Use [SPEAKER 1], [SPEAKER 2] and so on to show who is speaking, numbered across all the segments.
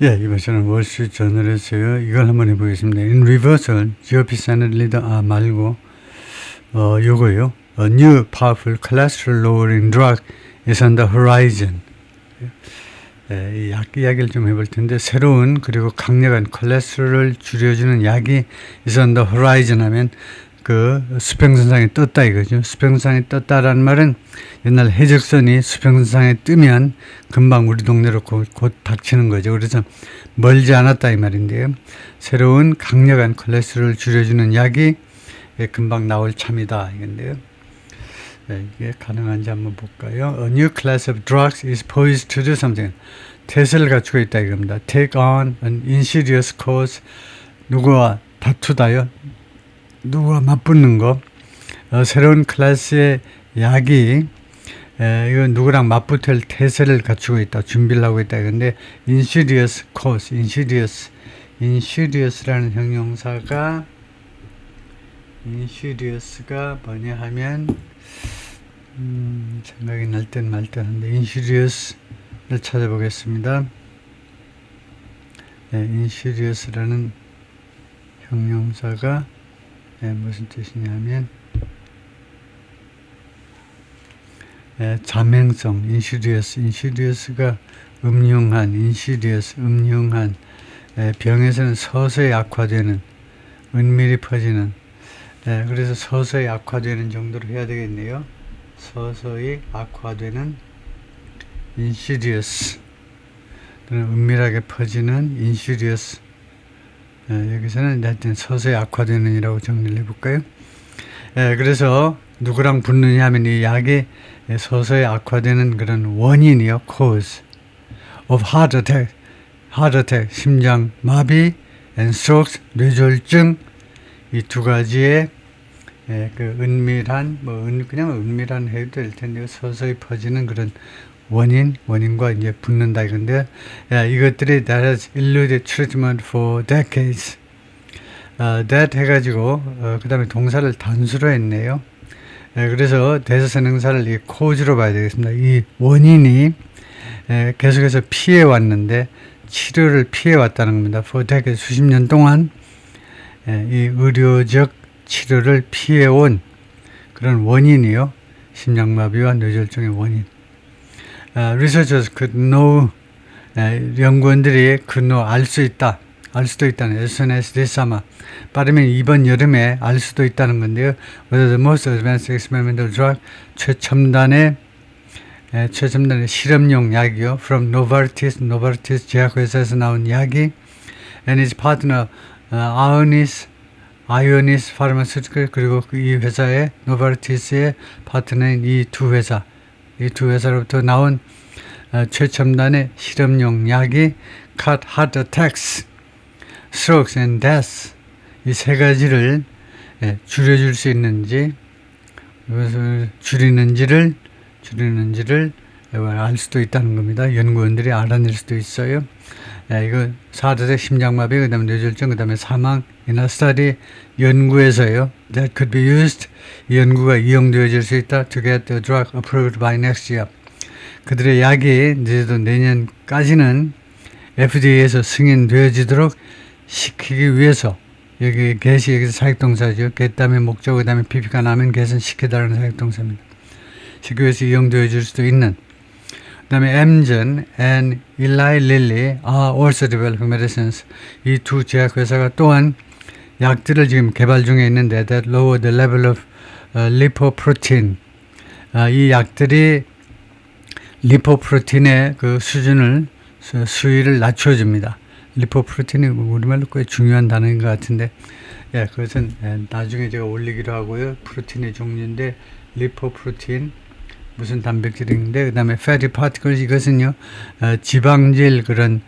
[SPEAKER 1] 예, 이번 저는 월스트리트 저널에서요. 이걸 한번 해보겠습니다. In reversal, GOP Senate leader 말고 요거요. A new powerful cholesterol lowering drug is on the horizon. 예, 이 약 이야기를 좀 해볼 텐데 새로운 그리고 강력한 콜레스테롤을 줄여주는 약이 is on the horizon 하면 그 수평선상에 떴다 이거죠. 수평선상에 떴다라는 말은 옛날 해적선이 수평선상에 뜨면 금방 우리 동네로 곧 닥치는 거죠. 그래서 멀지 않았다 이 말인데요. 새로운 강력한 콜레스테롤을 줄여주는 약이 금방 나올 참이다 이건데요. 네, 이게 가능한지 한번 볼까요? A new class of drugs is poised to do something. 태세를 갖추고 있다 이겁니다. Take on an insidious cause. 누구와 다투다요? 누구와 맞붙는 거. 새로운 클래스의 약이 이거 누구랑 맞붙을 태세를 갖추고 있다. 준비를 하고 있다. 근데 insidious cause, insidiously 형용사가 insidious가 뭐냐 하면 생각이 날 땐 말 땐 한데 insidious를 찾아보겠습니다. 네, insidious라는 형용사가 무슨 뜻이냐면 잠행성 insidious가 음흉한 음흉한 병에서는 서서히 악화되는 은밀히 퍼지는 그래서 서서히 악화되는 정도로 해야 되겠네요. 서서히 악화되는 insidious 또는 은밀하게 퍼지는 insidious 여기서는 하여튼 서서히 악화되는 이라고 정리를 해볼까요? 그래서 누구랑 붙느냐 하면 이 약이 서서히 악화되는 그런 원인이요. cause of heart attack 심장 마비 and strokes 뇌졸중 이 두 가지의 그 은밀한 그냥 은밀한 해도 될 텐데 서서히 퍼지는 그런 원인과 이제 붙는다 이건데 이것들이 that has eluded treatment for decades. that 해가지고 그 다음에 동사를 단수로 했네요. 그래서 대사선행사를 이 caus로 봐야 되겠습니다. 이 원인이 계속해서 피해 왔는데 치료를 피해 왔다는 겁니다. for decades 수십 년 동안 이 의료적 치료를 피해온 그런 원인이요. 심장마비와 뇌졸중의 원인. Researchers could know, 연구원들이 could know, 알 수도 있다는, as soon as this summer. 빠르면 이번 여름에 알 수도 있다는 건데요. Whether the most advanced experimental drug, 최첨단의 실험용 약이요. From Novartis 제약회사에서 나온 약이, and its partner, Ionis Pharmaceutical 그리고 이 회사의 노바르티스의 파트너인 이 두 회사로부터 나온 최첨단의 실험용 약이 cut heart attacks, strokes and deaths 이 세 가지를 줄여줄 수 있는지 줄이는지를 알 수도 있다는 겁니다. 연구원들이 알아낼 수도 있어요. 이거 사대적 심장마비, 그 다음에 뇌졸중, 그 다음에 사망, in a study, 연구에서요. That could be used. 이 연구가 이용되어질 수 있다. To get the drug approved by next year. 그들의 약이 늦어도 내년까지는 FDA에서 승인되어지도록 시키기 위해서 여기 get이 여기서 사역동사죠. get 다음에 목적, 그 다음에 PP가 나면 get은 시키다라는 사역동사입니다. 시키기 위해서 이용되어질 수도 있는 그 다음에 Amgen and Eli Lilly are also developing medicines. 이 두 제약회사가 또한 약들을 지금 개발 중에 있는데 that lower the level of lipoprotein. 이 약들이 리포프로틴의 그 수위를 낮춰줍니다. 리포프로틴이 우리말로 꽤 중요한 단어인 것 같은데 그것은 나중에 제가 올리기로 하고요. 프로틴의 종류인데 리포프로틴 무슨 단백질인데 그 다음에 fatty particles 이것은요 지방질 그런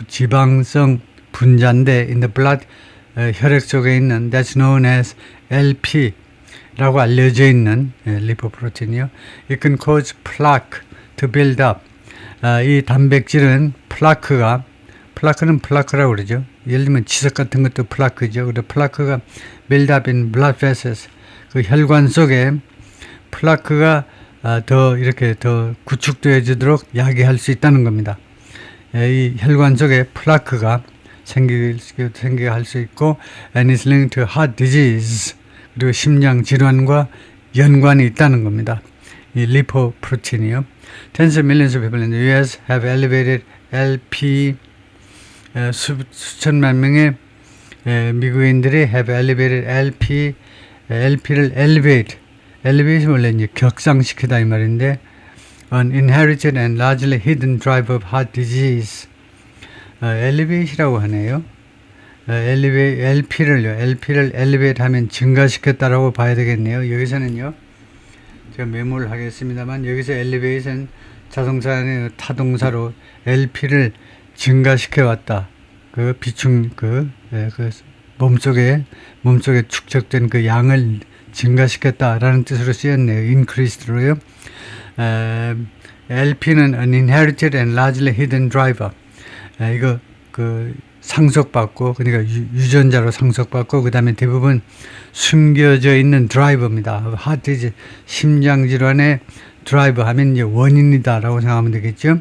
[SPEAKER 1] 지방성 분자인데 in the blood 혈액 속에 있는 that's known as LP라고 알려져 있는 리포프로틴이요. It can cause plaque to build up. 이 단백질은 플라크는 플라크라고 그러죠. 예를 들면 지석 같은 것도 플라크죠. 그리고 플라크가 build up in blood vessels. 그 혈관 속에 플라크가 더 구축되어지도록 야기할 수 있다는 겁니다. 이 혈관 속에 플라크가 생기게 할 수 있고, and is linked to heart disease, 그리고 심장 질환과 연관이 있다는 겁니다. 이 리포프로틴이요. Tens of millions of people in the US have elevated LP, 수천만 명의 미국인들이 have elevated LP를 elevate이 원래 이제 격상시키다 이 말인데, an inherited and largely hidden driver of heart disease. elevate이라고 하네요. LP를 elevate 하면 증가시켰다라고 봐야 되겠네요. 여기서는요, 제가 메모를 하겠습니다만, 여기서 elevate은 자동차의 타동사로 LP를 증가시켜 왔다. 그 비축, 몸속에 축적된 그 양을 증가시켰다라는 뜻으로 쓰였네요. increased로요. LP는 an inherited and largely hidden driver. 이거 상속받고, 그러니까 유전자로 상속받고, 그 다음에 대부분 숨겨져 있는 드라이버입니다. 하트 디지즈, 심장질환의 드라이버 하면 이제 원인이다라고 생각하면 되겠죠.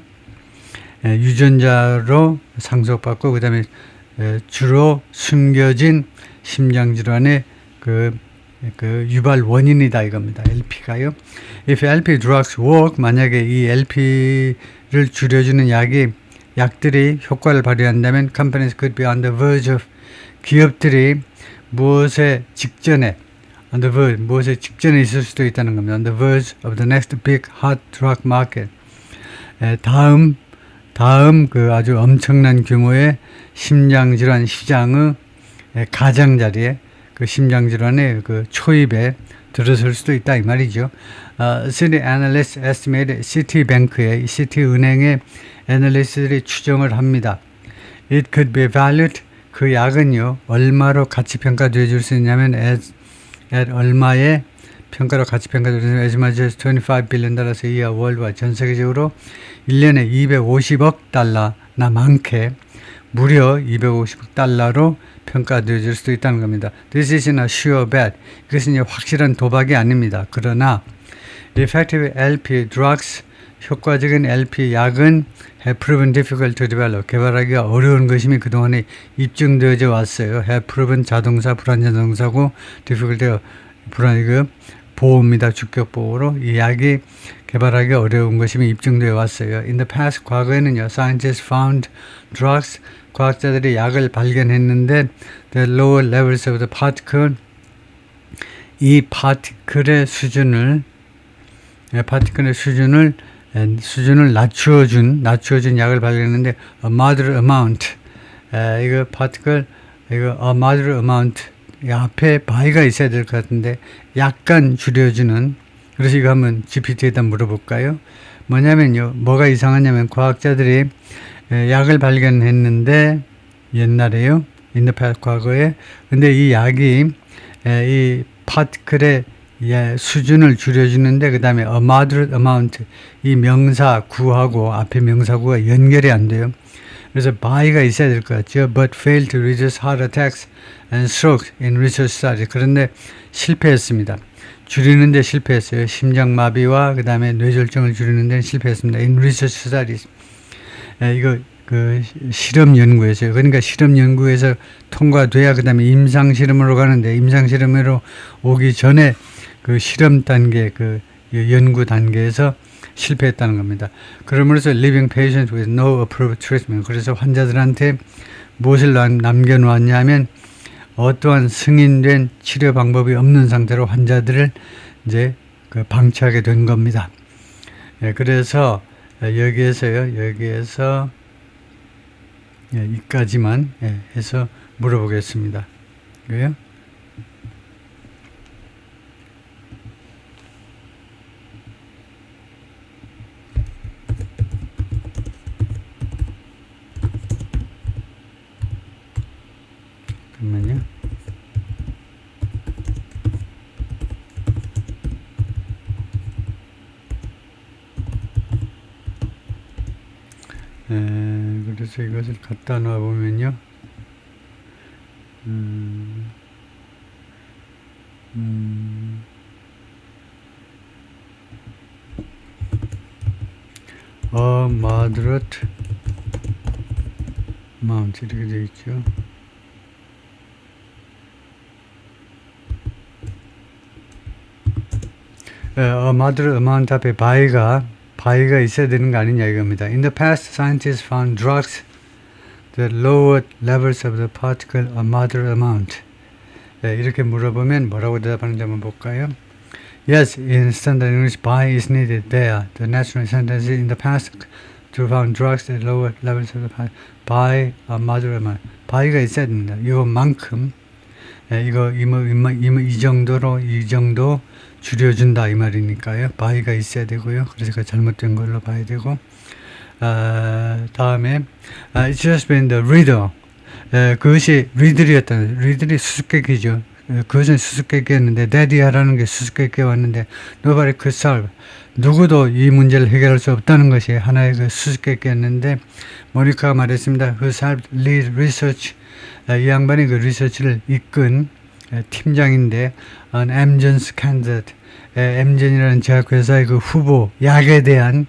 [SPEAKER 1] 유전자로 상속받고, 그 다음에 주로 숨겨진 심장질환의 유발 원인이다 이겁니다. LP가요. If LP drugs work, 만약에 이 LP를 줄여주는 약들이 효과를 발휘한다면 companies could be on the verge of, 기업들이 무엇에 직전에 있을 수도 있다는 겁니다. On the verge of the next big hot drug market. 다음 아주 엄청난 규모의 심장질환 시장의 가장자리에 심장질환의 초입에 들어설 수도 있다 이 말이죠. City analysts estimate Citibank의 Citi은행의 애널리스트들이 추정을 합니다. It could be valued, 그 약은요 얼마로 가치 평가되어 줄 수 있냐면 at 얼마의 평가로 가치 평가되어 줄 수 있냐면 as much as $25 billion a year worldwide, 전 세계적으로 1년에 250억 달러나 많게 무려 250억 달러로 평가되어 줄 수도 있다는 겁니다. This isn't a sure bet. 이것은 확실한 도박이 아닙니다. 그러나 effective LP drugs, 효과적인 LP 약은 have proven difficult to develop, 개발하기가 어려운 것임이 그동안에 입증되어져 왔어요. have proven 자동사, 불완전동사고 difficult, 보호입니다. 주격보호로 이 약이 개발하기 어려운 것임이 입증되어 왔어요. In the past, 과거에는요, scientists found drugs, 과학자들이 약을 발견했는데 the lower levels of the particle, 이 파티클의 수준을 낮추어준 약을 발견했는데 a moderate amount, a moderate amount, 이 앞에 by가 있어야 될 것 같은데 약간 줄여주는, 그래서 이거 한번 GPT에다 물어볼까요? 뭐냐면요, 뭐가 이상하냐면 과학자들이 약을 발견했는데 옛날에요, in the past, 과거에, 근데 이 약이 이 파티클의 수준을 줄여주는데 그 다음에 a moderate amount, 이 명사구하고 앞에 명사구가 연결이 안 돼요. 그래서 by가 있어야 될 것 같죠. But failed to reduce heart attacks and strokes in research studies. 그런데 실패했습니다. 줄이는데 실패했어요. 심장마비와 그 다음에 뇌졸중을 줄이는 데는 실패했습니다. In research studies. 이거 실험 연구에서요. 그러니까 실험 연구에서 통과돼야 그 다음에 임상 실험으로 가는데, 임상 실험으로 오기 전에 실험 단계, 연구 단계에서 실패했다는 겁니다. 그러므로서 leaving patients with no approved treatment. 그래서 환자들한테 무엇을 남겨놓았냐면 어떠한 승인된 치료 방법이 없는 상태로 환자들을 이제 방치하게 된 겁니다. 그래서 여기에서 이까지만 해서 물어보겠습니다. 그래요? 잠깐만요. 그래서 이것을 갖다 놔 보면요. moderate amount 이렇게 되어 있죠. moderate amount 앞에 by가 있어야 되는 거 아니냐 이겁니다. In the past, scientists found drugs that lowered levels of the particle a moderate amount. 이렇게 물어보면 뭐라고 대답하는지 한번 볼까요? Yes, in standard English, by is needed there. The natural sentence in the past to found drugs that lower levels of the particle by a moderate amount. by가 있어야 됩니다. 이것만큼 이거 이 정도 줄여준다 이 말이니까요. by가 있어야 되고요. 그래서 그 잘못된 걸로 봐야 되고 다음에 it's just been the riddle. 그것이 리들이었다는 리들이 수수께끼죠. 그것은 수수께끼였는데 daddy하라는 게 수수께끼 왔는데 nobody could solve. 누구도 이 문제를 해결할 수 없다는 것이 하나의 그 수수께끼였는데 모니카가 말했습니다. Who helped lead research. 이 양반이 그 리서치를 이끈 팀장인데 an Amgen's candidate. Amgen이라는 제약회사의 그 후보 약에 대한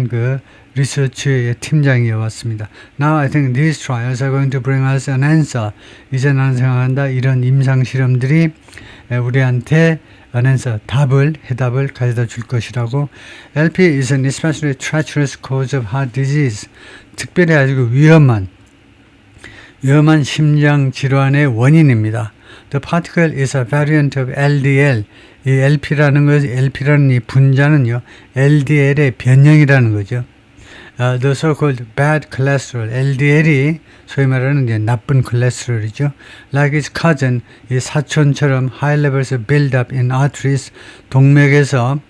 [SPEAKER 1] 그 리서치의 팀장이어 왔습니다. Now I think these trials are going to bring us an answer. 이제 나는 생각한다. 이런 임상 실험들이 우리한테 an answer, 해답을 가져다 줄 것이라고. LP is an especially treacherous cause of heart disease. 특별히 아주 위험한 심장 질환의 원인입니다. The particle is a variant of LDL. 이 LP라는 이 분자는요, LDL의 변형이라는 거죠. The so-called bad cholesterol, LDL이 소위 말하는 이제 나쁜 콜레스테롤이죠. Like its cousin, 이 사촌처럼 high levels of build-up in arteries, 동맥에서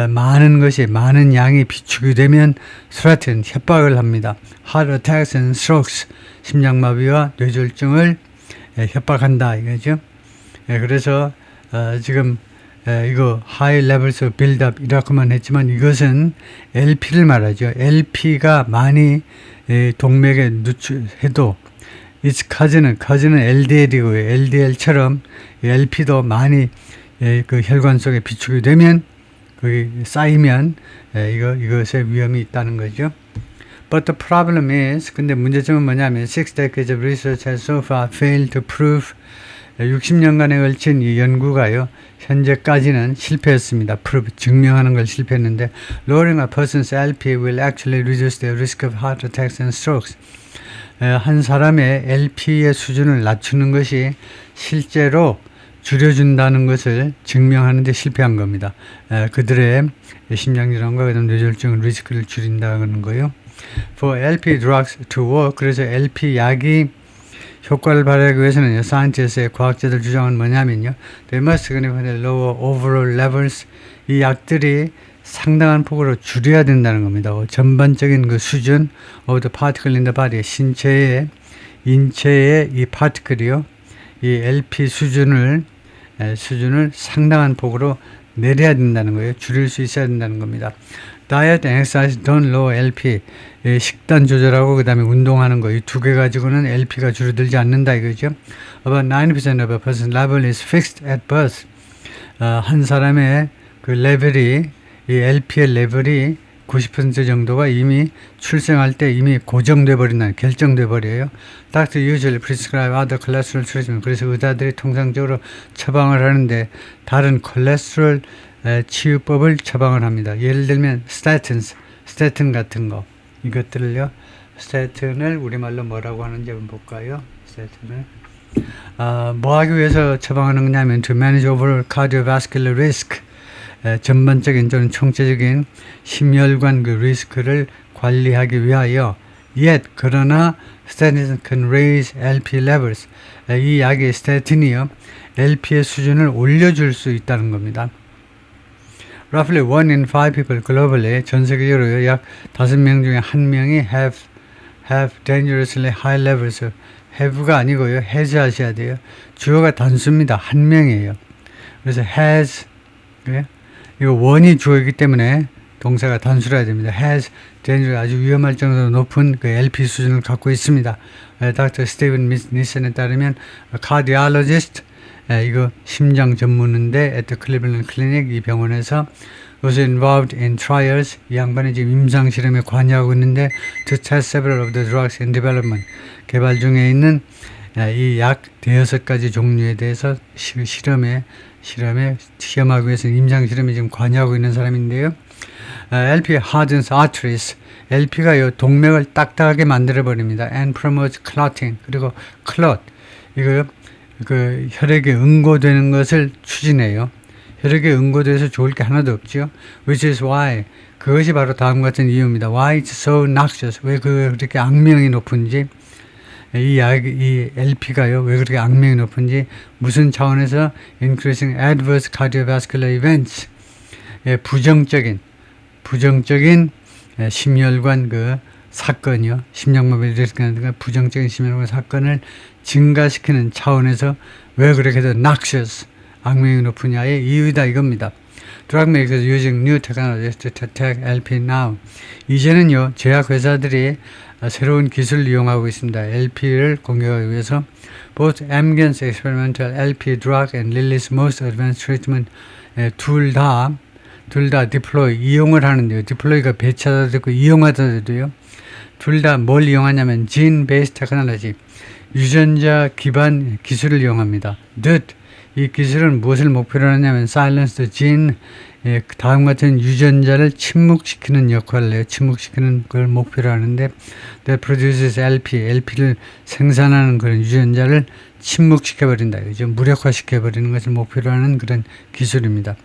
[SPEAKER 1] 많은 양이 비축이 되면 threaten, 협박을 합니다. Heart attacks and strokes, 심장마비와 뇌졸중을 협박한다 이거죠. 그래서 지금 이거 high levels of build-up 이라고만 했지만 이것은 LP를 말하죠. LP가 많이 동맥에 누출해도 its cousin은 LDL이고요. LDL처럼 LP도 많이 그 혈관 속에 비축이 되면 거기 쌓이면 이것의 위험이 있다는 거죠. But the problem is, 근데 문제점은 뭐냐면 6 decades of research has so far failed to prove 60년간에 걸친 이 연구가요. 현재까지는 실패했습니다. prove, 증명하는 걸 실패했는데 lowering a person's LP will actually reduce their risk of heart attacks and strokes. 한 사람의 LP의 수준을 낮추는 것이 실제로 줄여준다는 것을 증명하는 데 실패한 겁니다. 그들의 심장질환과 그다음 뇌졸중 리스크를 줄인다는 거요. For LP drugs to work, 그래서 LP 약이 효과를 발휘하기 위해서는 scientists, 과학자들 주장은 뭐냐면요. They must significantly lower overall levels. 이 약들이 상당한 폭으로 줄여야 된다는 겁니다. 전반적인 그 수준 of the particle in the body, 인체의 이 파티클이요. 이 LP 수준을 상당한 폭으로 내려야 된다는 거예요. 줄일 수 있어야 된다는 겁니다. Diet and exercise don't lower LP. 식단 조절하고 그 다음에 운동하는 거 이 두 개 가지고는 LP가 줄어들지 않는다 이거죠. About 90% of a person's level is fixed at birth. 한 사람의 그 레벨이 이 LP의 레벨이 90% 정도가 이미 출생할 때 이미 고정돼 버린다는 결정돼 버려요. Doctor usually prescribe other cholesterol treatment. 그래서 의사들이 통상적으로 처방을 하는데 다른 콜레스테롤 치유법을 처방을 합니다. 예를 들면 스태틴 같은 거 이것들을요. 스태틴을 우리말로 뭐라고 하는지 한번 볼까요? 스태틴을 뭐 하기 위해서 처방하는 거냐면 to manage overall cardiovascular risk. 전반적인 또는 총체적인 심혈관 그 리스크를 관리하기 위하여 그러나 statins can raise LP levels. 이 약의 스태틴이요. LP의 수준을 올려줄 수 있다는 겁니다. Roughly 1 in 5 people globally, 전 세계적으로 약 5명 중에 1명이 have dangerously high levels of have가 아니고요. has 하셔야 돼요. 주어가 단수입니다. 1명이에요. 그래서 has, 그래요? 이거 원이 주어이기 때문에 동사가 단수로 해야 됩니다. has dangerous, 아주 위험할 정도로 높은 그 LP 수준을 갖고 있습니다. Dr. Steven Nisen에 따르면 cardiologist, 이거 심장 전문인데 at the Cleveland Clinic 이 병원에서 was involved in trials. 이 양반이 지금 임상 실험에 관여하고 있는데 to test several of the drugs in development. 개발 중에 있는 이 약 대여섯 가지 종류에 대해서 시험하기 위해서 임상 실험에 지금 관여하고 있는 사람인데요. LP hardens arteries. LP가요 동맥을 딱딱하게 만들어 버립니다. And promotes clotting. 그리고 clot. 이거 그 혈액에 응고되는 것을 추진해요. 혈액에 응고돼서 좋을 게 하나도 없죠. Which is why. 그것이 바로 다음 같은 이유입니다. Why it's so noxious. 왜 그렇게 악명이 높은지. 이 LP가요, 왜 그렇게 악명이 높은지, 무슨 차원에서 increasing adverse cardiovascular events, 부정적인 심혈관 사건이요, 심장마비를 일으키는 부정적인 심혈관 사건을 증가시키는 차원에서 왜 그렇게 더 noxious, 악명이 높으냐의 이유이다 이겁니다. Drug makers using new technologies to detect LP now. 이제는요, 제약 회사들이 새로운 기술을 이용하고 있습니다. LP를 공격하기 위해서. Both Amgen's experimental LP drug and Lilly's most advanced treatment 둘 다 deploy, 이용을 하는데요. deploy가 배치하다 되고 이용하다 되고요. 둘 다 뭘 이용하냐면 gene-based technology, 유전자 기반 기술을 이용합니다. 이 기술은 무엇을 목표로 하냐면 silence the gene, 다음 같은 유전자를 침묵시키는 역할을 해요. 침묵시키는 걸 목표로 하는데 that produces LP를 생산하는 그런 유전자를 침묵시켜버린다. 무력화시켜버리는 것을 목표로 하는 그런 기술입니다.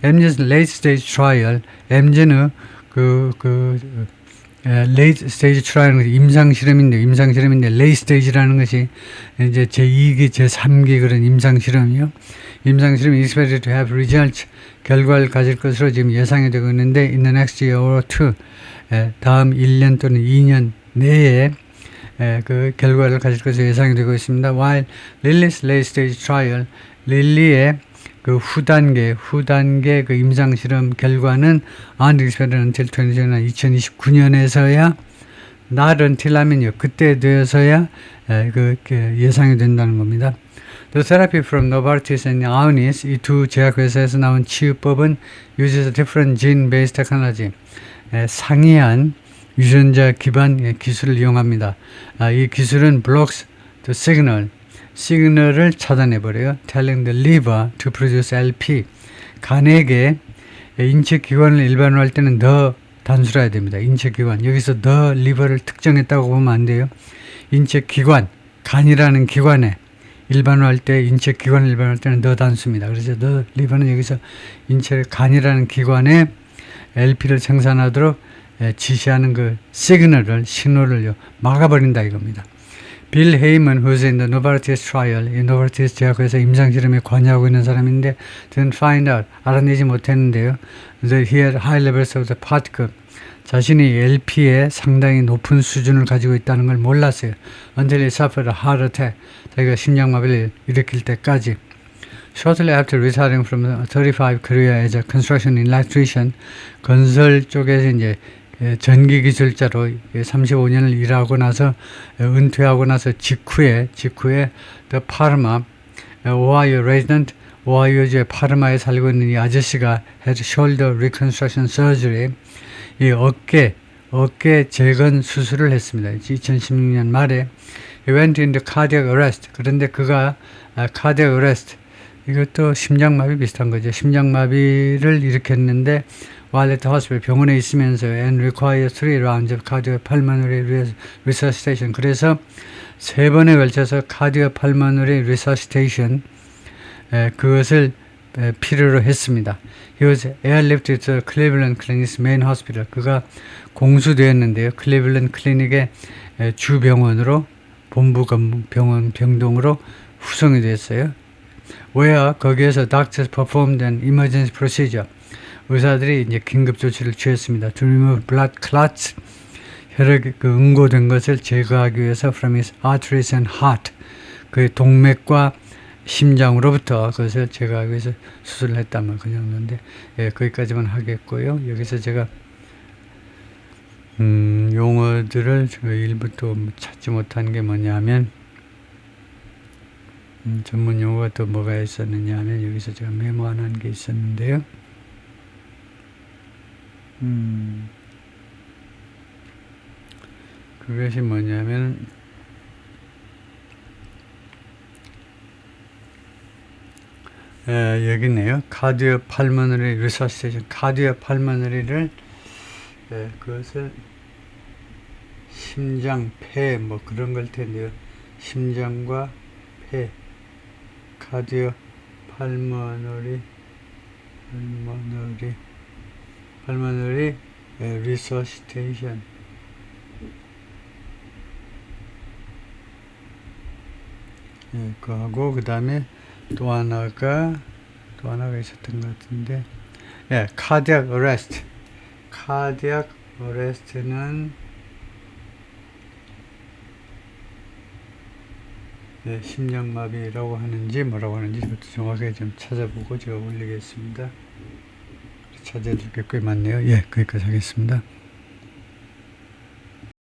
[SPEAKER 1] Amgen's late stage trial, Amgen의 late stage trial은 임상 실험인데 late stage라는 것이 이제 제2기, 제3기 그런 임상 실험이요. 임상 실험이 expected to have results, 결과를 가질 것으로 지금 예상이 되고 있는데 in the next year or two, 다음 1년 또는 2년 내에 그 결과를 가질 것으로 예상이 되고 있습니다. While Lilly's late stage trial, 릴리의 그 후단계 그 임상 실험 결과는 not expected until 2029년에서야 not until 하면요, 그때 되어서야 예상이 된다는 겁니다. The therapy from Novartis and Ionis, 이 두 제약회사에서 나온 치유법은 uses a different gene-based technology, 상이한 유전자 기반 기술을 이용합니다. 이 기술은 blocks the 시그널을 차단해버려요. Telling the liver to produce LP. 간에게 인체 기관을 일반화할 때는 더 단수해야 됩니다. 인체 기관. 여기서 the liver를 특정했다고 보면 안 돼요. 인체 기관, 간이라는 기관에 일반화할 때, 인체 기관을 일반화할 때는 더 단수입니다. 그래서 the liver는 여기서 인체 간이라는 기관에 LP를 생산하도록 지시하는 그 신호를 막아버린다 이겁니다. 빌 헤이먼, who's in the Novartis trial, 이 노바르티스 제약회사 임상실험에 관여하고 있는 사람인데, didn't find out, 알아내지 못했는데요. That he had high levels of the particle, 자신이 LP에 상당히 높은 수준을 가지고 있다는 걸 몰랐어요. Until he suffered a heart attack, 자기가 심장마비를 일으킬 때까지. Shortly after retiring from 35 career as a construction electrician, 건설 쪽에서 이제 전기 기술자로 35년을 일하고 나서 은퇴하고 나서 직후에 The Parma, 오하이오 resident, 오하이오주의 파르마에 살고 있는 이 아저씨가 had shoulder reconstruction surgery, 이 어깨 재건 수술을 했습니다. 2016년 말에 he went into cardiac arrest. 그런데 그가 cardiac arrest, 이것도 심장마비 비슷한 거죠. 심장마비를 일으켰는데 while at the hospital, 병원에 있으면서 and require 3 rounds of cardiopulmonary resuscitation. 그래서 3번에 걸쳐서 cardiopulmonary resuscitation, 그것을 필요로 했습니다. He was airlifted to Cleveland Clinic's main hospital. 그가 공수되었는데요. 클리블랜드 클리닉의 주병원으로, 본부 병동으로 후송이 됐어요. Where 거기에서 doctors performed an emergency procedure. 의사들이 이제 긴급 조치를 취했습니다. To remove blood clots, 혈액 응고된 것을 제거하기 위해서 from his arteries and heart, 그 동맥과 심장으로부터 그것을 제거하기 위해서 수술을 했다면 그 정도인데, 거기까지만 하겠고요. 여기서 제가 용어들을 일부 또 찾지 못한 게 뭐냐면, 전문 용어가 또 뭐가 있었느냐 하면 여기서 제가 메모 안 한 게 있었는데요. 그것이 뭐냐면 여기 있네요. 카디오 팔머너리 리서시테이션. 카디오 팔머너리를 그것을 심장, 폐 뭐 그런 걸 텐데요. 심장과 폐, 카디오 팔머너리 리서시테이션. 그거하고 그 다음에 또 하나가 있었던 것 같은데, cardiac arrest. cardiac arrest는 심장마비라고 하는지 뭐라고 하는지 그것도 정확하게 좀 찾아보고 제가 올리겠습니다. 찾아야 될 게 꽤 많네요. 거기까지 하겠습니다.